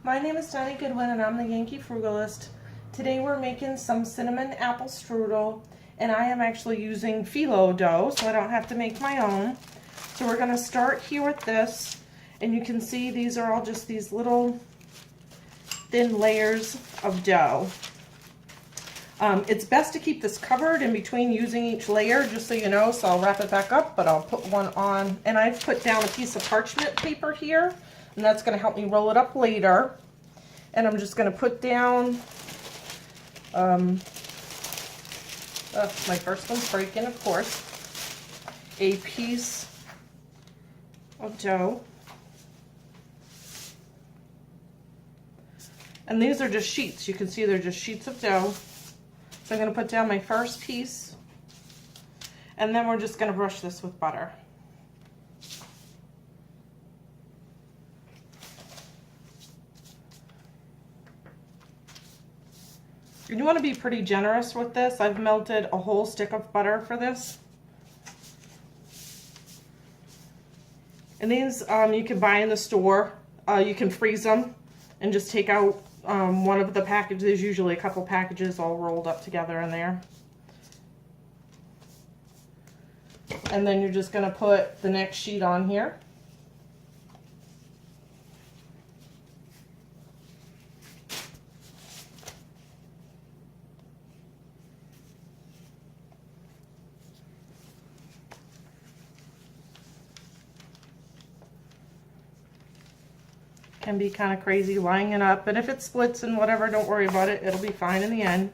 My name is Donnie Goodwin and I'm the Yankee Frugalist. Today we're making some cinnamon apple strudel, and I am actually using phyllo dough so I don't have to make my own. So we're going to start here with this, and you can see these are all just these little thin layers of dough. It's best to keep this covered in between using each layer, just so you know, so I'll wrap it back up, but I'll put one on, and I've put down a piece of parchment paper here, and that's going to help me roll it up later. And I'm just going to put down, my first one's breaking, of course, a piece of dough. And these are just sheets. You can see they're just sheets of dough. So I'm going to put down my first piece, and then we're just going to brush this with butter. You want to be pretty generous with this. I've melted a whole stick of butter for this. And these you can buy in the store. You can freeze them and just take out one of the packages, usually a couple packages all rolled up together in there. And then you're just going to put the next sheet on here. Can be kind of crazy lining it up, and if it splits and whatever, don't worry about it. It'll be fine in the end.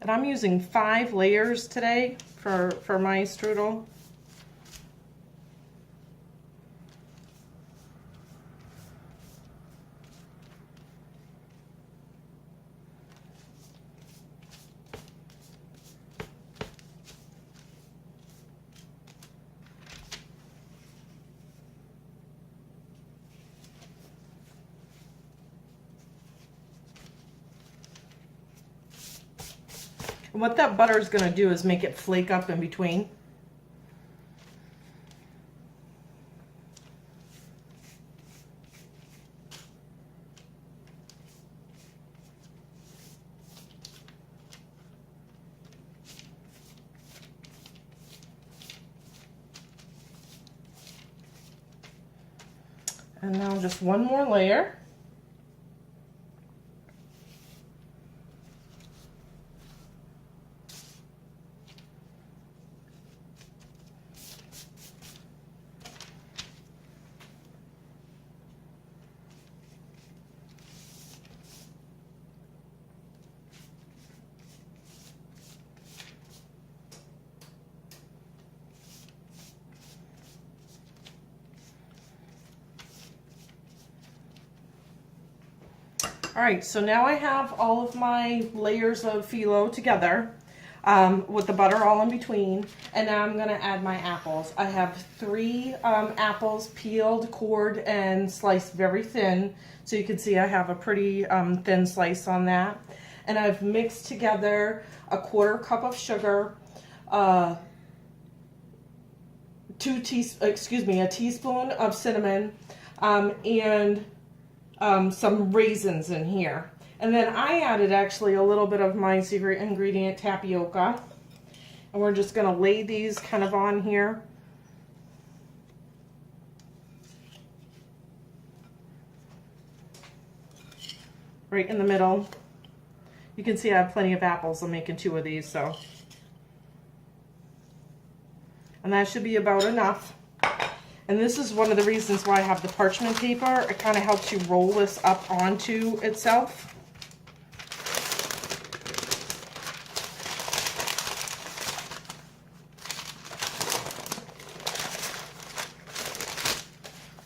And I'm using 5 layers today for my strudel. And what that butter is going to do is make it flake up in between. And now just one more layer. Alright, so now I have all of my layers of phyllo together with the butter all in between, and now I'm going to add my apples. I have 3 apples peeled, cored, and sliced very thin, so you can see I have a pretty thin slice on that. And I've mixed together a 1/4 cup of sugar, a teaspoon of cinnamon, and some raisins in here. And then I added actually a little bit of my secret ingredient, tapioca. And we're just going to lay these kind of on here. Right in the middle. You can see I have plenty of apples. I'm making 2 of these, so. And that should be about enough. And this is one of the reasons why I have the parchment paper. It kind of helps you roll this up onto itself.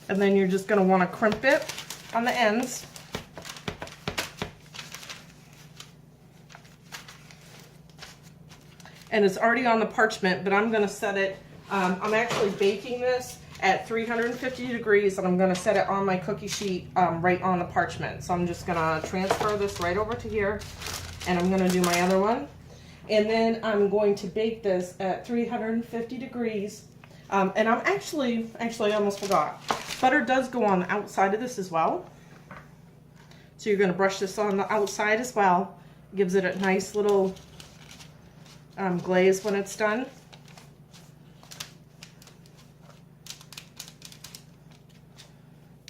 And then you're just going to want to crimp it on the ends. And it's already on the parchment, but I'm going to set it, I'm actually baking this at 350 degrees, and I'm going to set it on my cookie sheet right on the parchment. So I'm just going to transfer this right over to here, and I'm going to do my other one. And then I'm going to bake this at 350 degrees And I'm actually I almost forgot. Butter does go on the outside of this as well. So you're going to brush this on the outside as well. Gives it a nice little glaze when it's done.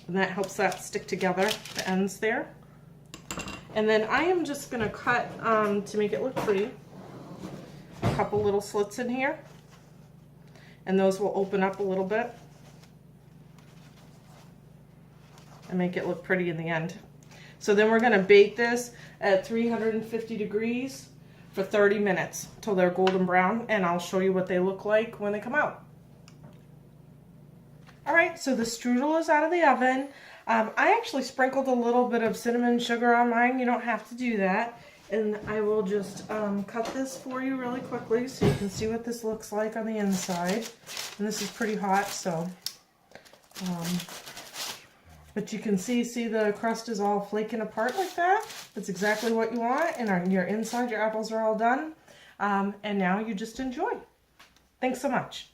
And that helps that stick together, the ends there. And then I am just going to cut, to make it look pretty, a couple little slits in here. And those will open up a little bit and make it look pretty in the end. So then we're going to bake this at 350 degrees for 30 minutes till they're golden brown, and I'll show you what they look like when they come out. Alright, so the strudel is out of the oven. I actually sprinkled a little bit of cinnamon sugar on mine. You don't have to do that. And I will just cut this for you really quickly so you can see what this looks like on the inside. And this is pretty hot, so... but you can see the crust is all flaking apart like that. That's exactly what you want. And on your inside, your apples are all done. And now you just enjoy. Thanks so much.